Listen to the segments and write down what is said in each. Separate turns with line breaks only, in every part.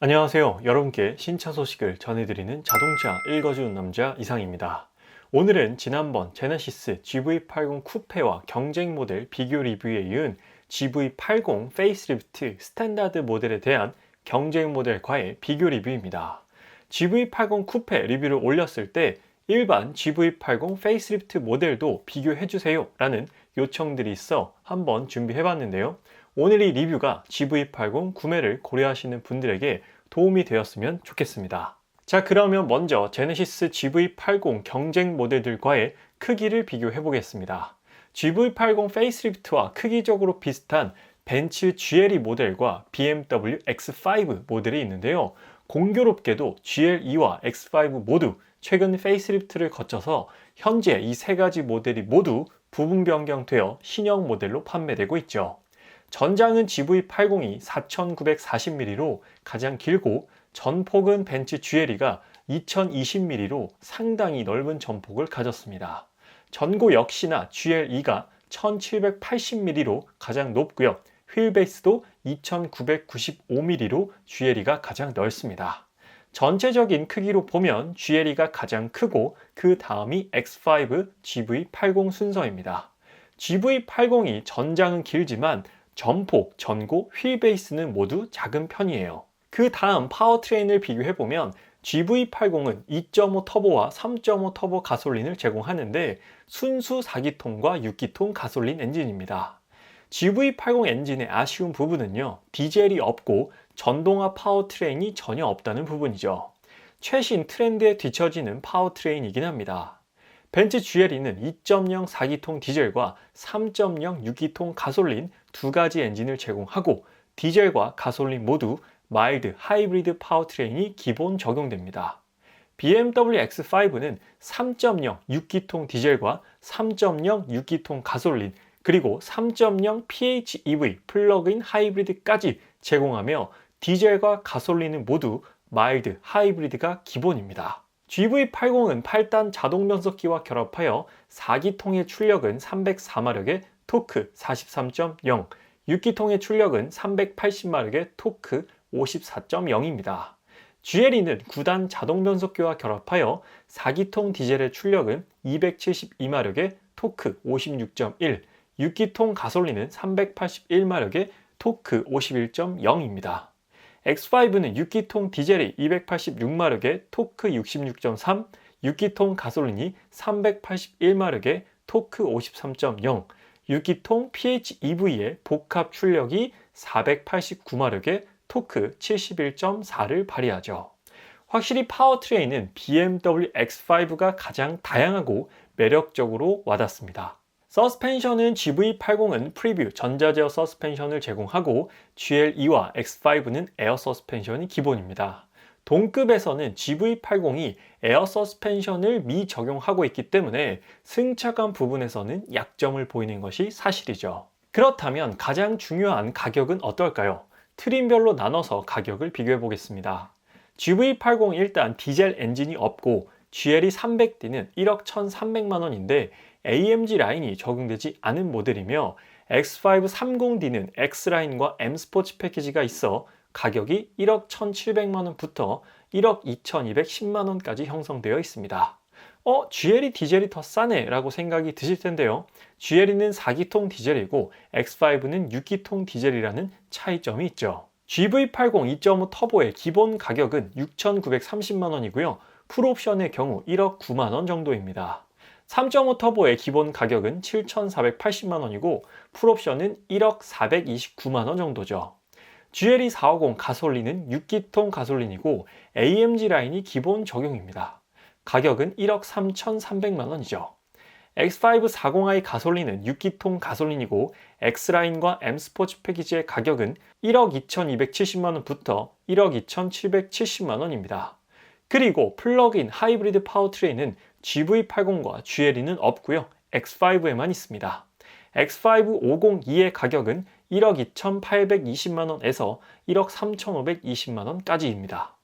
안녕하세요. 여러분께 신차 소식을 전해드리는 자동차 읽어주는 남자 이상입니다. 오늘은 지난번 제네시스 GV80 쿠페와 경쟁 모델 비교 리뷰에 이은 GV80 페이스리프트 스탠다드 모델에 대한 경쟁 모델과의 비교 리뷰입니다. GV80 쿠페 리뷰를 올렸을 때 일반 GV80 페이스리프트 모델도 비교해주세요 라는 요청들이 있어 한번 준비해봤는데요. 오늘 이 리뷰가 GV80 구매를 고려하시는 분들에게 도움이 되었으면 좋겠습니다. 자, 그러면 먼저 제네시스 GV80 경쟁 모델들과의 크기를 비교해 보겠습니다. GV80 페이스리프트와 크기적으로 비슷한 벤츠 GLE 모델과 BMW X5 모델이 있는데요. 공교롭게도 GLE와 X5 모두 최근 페이스리프트를 거쳐서 현재 이 세 가지 모델이 모두 부분 변경되어 신형 모델로 판매되고 있죠. 전장은 GV80이 4940mm로 가장 길고 전폭은 벤츠 GLE가 2020mm로 상당히 넓은 전폭을 가졌습니다. 전고 역시나 GLE가 1780mm로 가장 높고요. 휠베이스도 2995mm로 GLE가 가장 넓습니다. 전체적인 크기로 보면 GLE가 가장 크고 그 다음이 X5, GV80 순서입니다. GV80이 전장은 길지만 전폭, 전고, 휠베이스는 모두 작은 편이에요. 그 다음 파워트레인을 비교해보면 GV80은 2.5 터보와 3.5 터보 가솔린을 제공하는데 순수 4기통과 6기통 가솔린 엔진입니다. GV80 엔진의 아쉬운 부분은요, 디젤이 없고 전동화 파워트레인이 전혀 없다는 부분이죠. 최신 트렌드에 뒤처지는 파워트레인이긴 합니다. 벤츠 GLE는 2.0 4기통 디젤과 3.0 6기통 가솔린 두 가지 엔진을 제공하고 디젤과 가솔린 모두 마일드 하이브리드 파워트레인이 기본 적용됩니다. BMW X5는 3.0 6기통 디젤과 3.0 6기통 가솔린 그리고 3.0 PHEV 플러그인 하이브리드까지 제공하며 디젤과 가솔린은 모두 마일드 하이브리드가 기본입니다. GV80은 8단 자동 변속기와 결합하여 4기통의 출력은 304마력의 토크 43.0, 6기통의 출력은 380마력의 토크 54.0입니다. GLE는 9단 자동 변속기와 결합하여 4기통 디젤의 출력은 272마력의 토크 56.1, 6기통 가솔린은 381마력의 토크 51.0입니다. X5는 6기통 디젤이 286마력의 토크 66.3, 6기통 가솔린이 381마력의 토크 53.0, 6기통 PHEV의 복합 출력이 489마력의 토크 71.4를 발휘하죠. 확실히 파워트레인은 BMW X5가 가장 다양하고 매력적으로 와닿습니다. 서스펜션은 GV80은 프리뷰 전자제어 서스펜션을 제공하고 GLE와 X5는 에어 서스펜션이 기본입니다. 동급에서는 GV80이 에어 서스펜션을 미적용하고 있기 때문에 승차감 부분에서는 약점을 보이는 것이 사실이죠. 그렇다면 가장 중요한 가격은 어떨까요? 트림별로 나눠서 가격을 비교해 보겠습니다. GV80 일단 디젤 엔진이 없고 GLE 300D는 1억 1,300만 원인데 AMG 라인이 적용되지 않은 모델이며 X5 30D는 X라인과 M 스포츠 패키지가 있어 가격이 1억 1,700만 원부터 1억 2,210만 원까지 형성되어 있습니다. GLE 디젤이 더 싸네 라고 생각이 드실 텐데요. GLE는 4기통 디젤이고 X5는 6기통 디젤이라는 차이점이 있죠. GV80 2.5 터보의 기본 가격은 6,930만 원이고요. 풀옵션의 경우 1억 9만 원 정도입니다. 3.5 터보의 기본 가격은 7,480만 원이고 풀옵션은 1억 429만 원 정도죠. GLE 450 가솔린은 6기통 가솔린이고 AMG 라인이 기본 적용입니다. 가격은 1억 3,300만 원이죠. X5 40i 가솔린은 6기통 가솔린이고 X라인과 M 스포츠 패키지의 가격은 1억 2,270만 원부터 1억 2,770만 원입니다. 그리고 플러그인 하이브리드 파워트레인은 GV80과 GLE는 없고요. X5에만 있습니다. X5 502의 가격은 1억 2,820만 원에서 1억 3,520만 원까지입니다.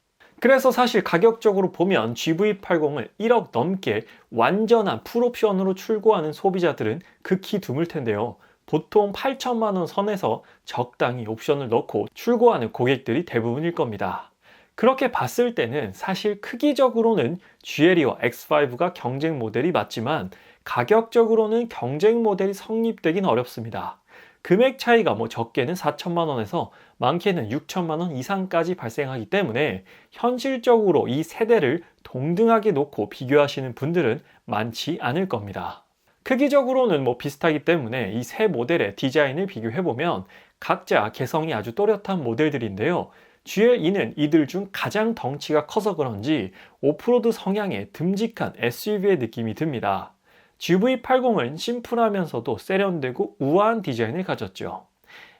그래서 사실 가격적으로 보면 GV80을 1억 넘게 완전한 풀옵션으로 출고하는 소비자들은 극히 드물 텐데요. 보통 8천만 원 선에서 적당히 옵션을 넣고 출고하는 고객들이 대부분일 겁니다. 그렇게 봤을 때는 사실 크기적으로는 GLE와 X5가 경쟁 모델이 맞지만 가격적으로는 경쟁 모델이 성립되긴 어렵습니다. 금액 차이가 적게는 4천만 원에서 많게는 6천만 원 이상까지 발생하기 때문에 현실적으로 이 세대를 동등하게 놓고 비교하시는 분들은 많지 않을 겁니다. 크기적으로는 비슷하기 때문에 이 세 모델의 디자인을 비교해보면 각자 개성이 아주 또렷한 모델들인데요. GLE는 이들 중 가장 덩치가 커서 그런지 오프로드 성향의 듬직한 SUV의 느낌이 듭니다. GV80은 심플하면서도 세련되고 우아한 디자인을 가졌죠.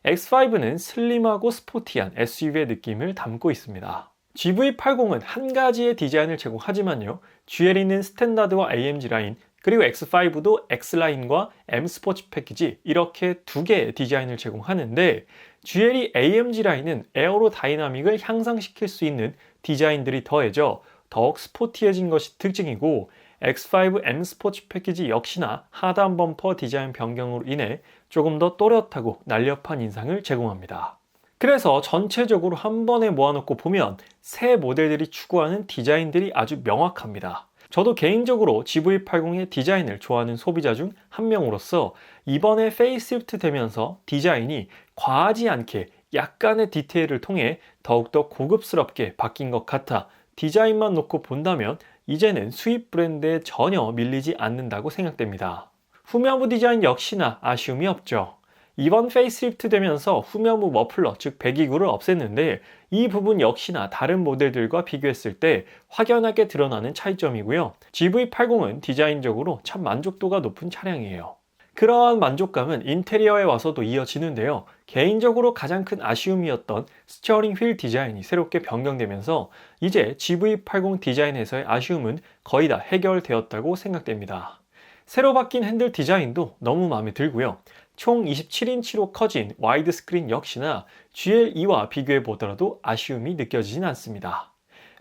X5는 슬림하고 스포티한 SUV의 느낌을 담고 있습니다. GV80은 한 가지의 디자인을 제공하지만요. GLE는 스탠다드와 AMG 라인, 그리고 X5도 X라인과 M 스포츠 패키지 이렇게 두 개의 디자인을 제공하는데 GLE AMG 라인은 에어로다이나믹을 향상시킬 수 있는 디자인들이 더해져 더욱 스포티해진 것이 특징이고 X5 M 스포츠 패키지 역시나 하단 범퍼 디자인 변경으로 인해 조금 더 또렷하고 날렵한 인상을 제공합니다. 그래서 전체적으로 한 번에 모아놓고 보면 새 모델들이 추구하는 디자인들이 아주 명확합니다. 저도 개인적으로 GV80의 디자인을 좋아하는 소비자 중 한 명으로서 이번에 페이스리프트 되면서 디자인이 과하지 않게 약간의 디테일을 통해 더욱더 고급스럽게 바뀐 것 같아 디자인만 놓고 본다면 이제는 수입 브랜드에 전혀 밀리지 않는다고 생각됩니다. 후면부 디자인 역시나 아쉬움이 없죠. 이번 페이스리프트 되면서 후면부 머플러 즉 배기구를 없앴는데 이 부분 역시나 다른 모델들과 비교했을 때 확연하게 드러나는 차이점이고요. GV80은 디자인적으로 참 만족도가 높은 차량이에요. 그러한 만족감은 인테리어에 와서도 이어지는데요. 개인적으로 가장 큰 아쉬움이었던 스티어링 휠 디자인이 새롭게 변경되면서 이제 GV80 디자인에서의 아쉬움은 거의 다 해결되었다고 생각됩니다. 새로 바뀐 핸들 디자인도 너무 마음에 들고요. 총 27인치로 커진 와이드 스크린 역시나 GLE와 비교해 보더라도 아쉬움이 느껴지진 않습니다.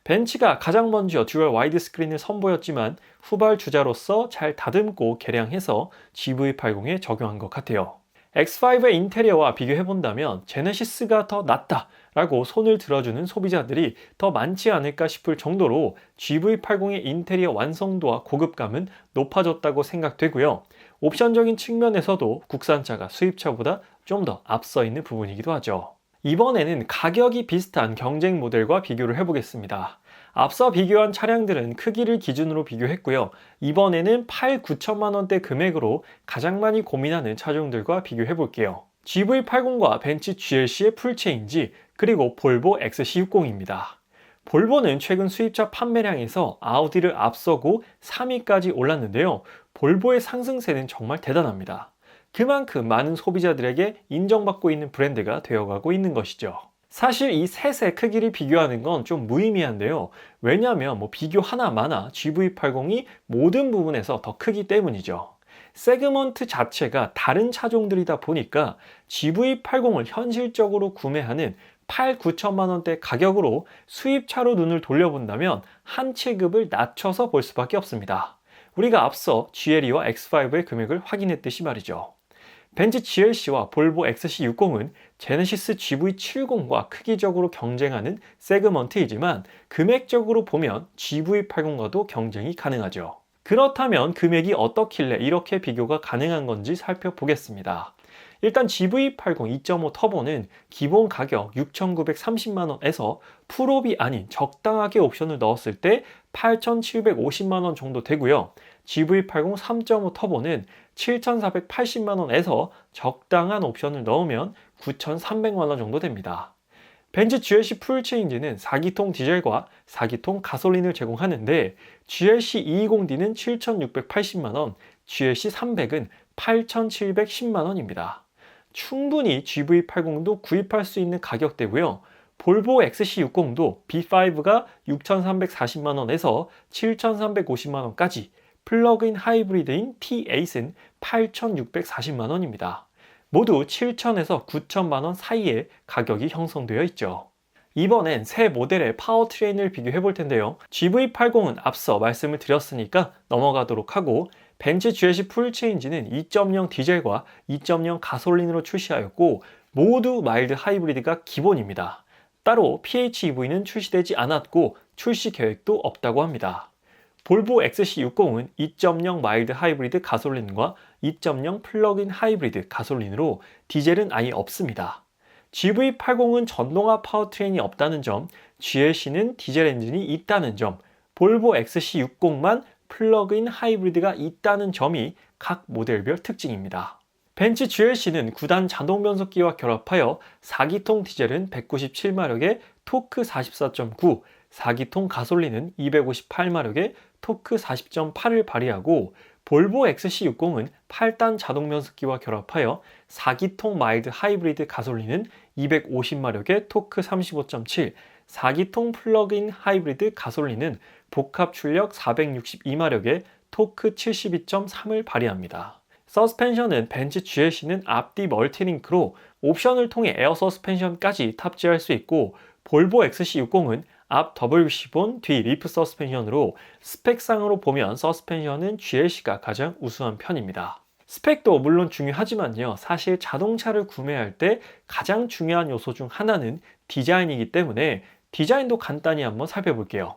벤츠가 가장 먼저 듀얼 와이드 스크린을 선보였지만 후발주자로서 잘 다듬고 개량해서 GV80에 적용한 것 같아요. X5의 인테리어와 비교해본다면 제네시스가 더 낫다 라고 손을 들어주는 소비자들이 더 많지 않을까 싶을 정도로 GV80의 인테리어 완성도와 고급감은 높아졌다고 생각되고요. 옵션적인 측면에서도 국산차가 수입차보다 좀 더 앞서 있는 부분이기도 하죠. 이번에는 가격이 비슷한 경쟁 모델과 비교를 해보겠습니다. 앞서 비교한 차량들은 크기를 기준으로 비교했고요. 이번에는 8~9천만 원대 금액으로 가장 많이 고민하는 차종들과 비교해 볼게요. GV80과 벤츠 GLC의 풀체인지, 그리고 볼보 XC60입니다. 볼보는 최근 수입차 판매량에서 아우디를 앞서고 3위까지 올랐는데요. 볼보의 상승세는 정말 대단합니다. 그만큼 많은 소비자들에게 인정받고 있는 브랜드가 되어가고 있는 것이죠. 사실 이 셋의 크기를 비교하는 건 좀 무의미한데요. 왜냐하면 비교 하나마나 GV80이 모든 부분에서 더 크기 때문이죠. 세그먼트 자체가 다른 차종들이다 보니까 GV80을 현실적으로 구매하는 8~9천만 원대 가격으로 수입차로 눈을 돌려본다면 한 체급을 낮춰서 볼 수밖에 없습니다. 우리가 앞서 GLE와 X5의 금액을 확인했듯이 말이죠. 벤츠 GLC와 볼보 XC60은 제네시스 GV70과 크기적으로 경쟁하는 세그먼트이지만 금액적으로 보면 GV80과도 경쟁이 가능하죠. 그렇다면 금액이 어떻길래 이렇게 비교가 가능한 건지 살펴보겠습니다. 일단 GV80 2.5 터보는 기본 가격 6,930만원에서 풀옵이 아닌 적당하게 옵션을 넣었을 때 8,750만원 정도 되고요. GV80 3.5 터보는 7,480만원에서 적당한 옵션을 넣으면 9,300만원 정도 됩니다. 벤츠 GLC 풀체인지는 4기통 디젤과 4기통 가솔린을 제공하는데 GLC 220D는 7,680만원, GLC 300은 8,710만원입니다. 충분히 GV80도 구입할 수 있는 가격대고요. 볼보 XC60도 B5가 6,340만원에서 7,350만원까지, 플러그인 하이브리드인 T8은 8,640만원입니다. 모두 7,000에서 9,000만원 사이에 가격이 형성되어 있죠. 이번엔 새 모델의 파워트레인을 비교해 볼 텐데요. GV80은 앞서 말씀을 드렸으니까 넘어가도록 하고, 벤츠 GLC 풀체인지는 2.0 디젤과 2.0 가솔린으로 출시하였고 모두 마일드 하이브리드가 기본입니다. 따로 PHEV는 출시되지 않았고 출시 계획도 없다고 합니다. 볼보 XC60은 2.0 마일드 하이브리드 가솔린과 2.0 플러그인 하이브리드 가솔린으로 디젤은 아예 없습니다. GV80은 전동화 파워트레인이 없다는 점, GLC는 디젤 엔진이 있다는 점, 볼보 XC60만 플러그인 하이브리드가 있다는 점이 각 모델별 특징입니다. 벤츠 GLC는 9단 자동 변속기와 결합하여 4기통 디젤은 197마력에 토크 44.9, 4기통 가솔린은 258마력에 토크 40.8을 발휘하고 볼보 XC60은 8단 자동 변속기와 결합하여 4기통 마일드 하이브리드 가솔린은 250마력에 토크 35.7, 4기통 플러그인 하이브리드 가솔린은 복합 출력 462마력에 토크 72.3을 발휘합니다. 서스펜션은 벤츠 GLC는 앞뒤 멀티링크로 옵션을 통해 에어 서스펜션까지 탑재할 수 있고 볼보 XC60은 앞 WC-본, 뒤 리프 서스펜션으로 스펙상으로 보면 서스펜션은 GLC가 가장 우수한 편입니다. 스펙도 물론 중요하지만요. 사실 자동차를 구매할 때 가장 중요한 요소 중 하나는 디자인이기 때문에 디자인도 간단히 한번 살펴볼게요.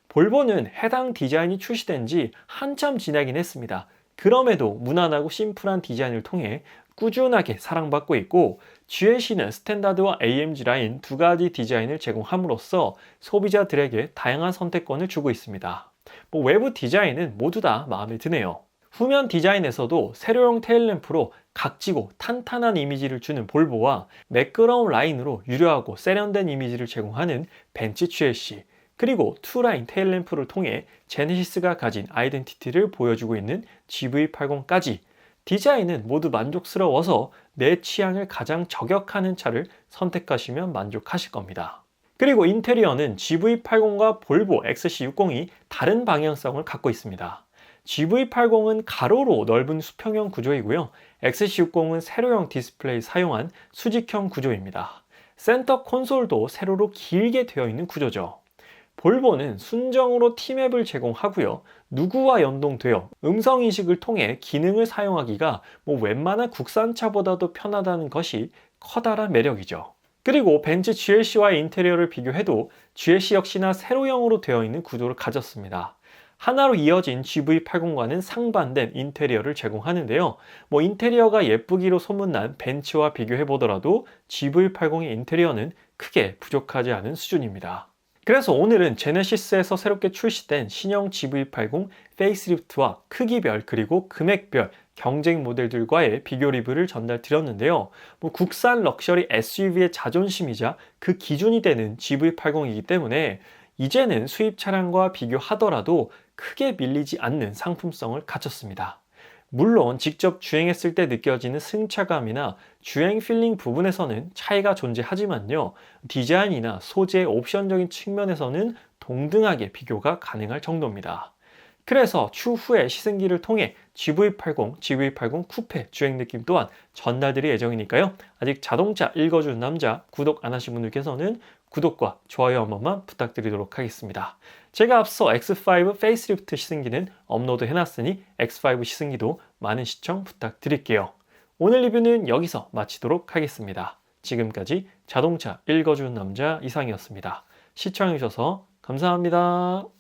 볼보는 해당 디자인이 출시된 지 한참 지나긴 했습니다. 그럼에도 무난하고 심플한 디자인을 통해 꾸준하게 사랑받고 있고 GLC는 스탠다드와 AMG 라인 두 가지 디자인을 제공함으로써 소비자들에게 다양한 선택권을 주고 있습니다. 외부 디자인은 모두 다 마음에 드네요. 후면 디자인에서도 세로형 테일램프로 각지고 탄탄한 이미지를 주는 볼보와 매끄러운 라인으로 유려하고 세련된 이미지를 제공하는 벤츠 GLC, 그리고 투라인 테일램프를 통해 제네시스가 가진 아이덴티티를 보여주고 있는 GV80까지 디자인은 모두 만족스러워서 내 취향을 가장 저격하는 차를 선택하시면 만족하실 겁니다. 그리고 인테리어는 GV80과 볼보 XC60이 다른 방향성을 갖고 있습니다. GV80은 가로로 넓은 수평형 구조이고요. XC60은 세로형 디스플레이 사용한 수직형 구조입니다. 센터 콘솔도 세로로 길게 되어 있는 구조죠. 볼보는 순정으로 T맵을 제공하고요. 누구와 연동되어 음성인식을 통해 기능을 사용하기가 웬만한 국산차보다도 편하다는 것이 커다란 매력이죠. 그리고 벤츠 GLC와의 인테리어를 비교해도 GLC 역시나 세로형으로 되어 있는 구조를 가졌습니다. 하나로 이어진 GV80과는 상반된 인테리어를 제공하는데요. 인테리어가 예쁘기로 소문난 벤츠와 비교해보더라도 GV80의 인테리어는 크게 부족하지 않은 수준입니다. 그래서 오늘은 제네시스에서 새롭게 출시된 신형 GV80 페이스리프트와 크기별 그리고 금액별 경쟁 모델들과의 비교 리뷰를 전달 드렸는데요. 국산 럭셔리 SUV의 자존심이자 그 기준이 되는 GV80이기 때문에 이제는 수입 차량과 비교하더라도 크게 밀리지 않는 상품성을 갖췄습니다. 물론 직접 주행했을 때 느껴지는 승차감이나 주행 필링 부분에서는 차이가 존재하지만요. 디자인이나 소재 옵션적인 측면에서는 동등하게 비교가 가능할 정도입니다. 그래서 추후에 시승기를 통해 GV80, GV80 쿠페 주행 느낌 또한 전달드릴 예정이니까요. 아직 자동차 읽어주는 남자 구독 안 하신 분들께서는 구독과 좋아요 한 번만 부탁드리도록 하겠습니다. 제가 앞서 X5 페이스리프트 시승기는 업로드 해놨으니 X5 시승기도 많은 시청 부탁드릴게요. 오늘 리뷰는 여기서 마치도록 하겠습니다. 지금까지 자동차 읽어주는 남자 이상이었습니다. 시청해주셔서 감사합니다.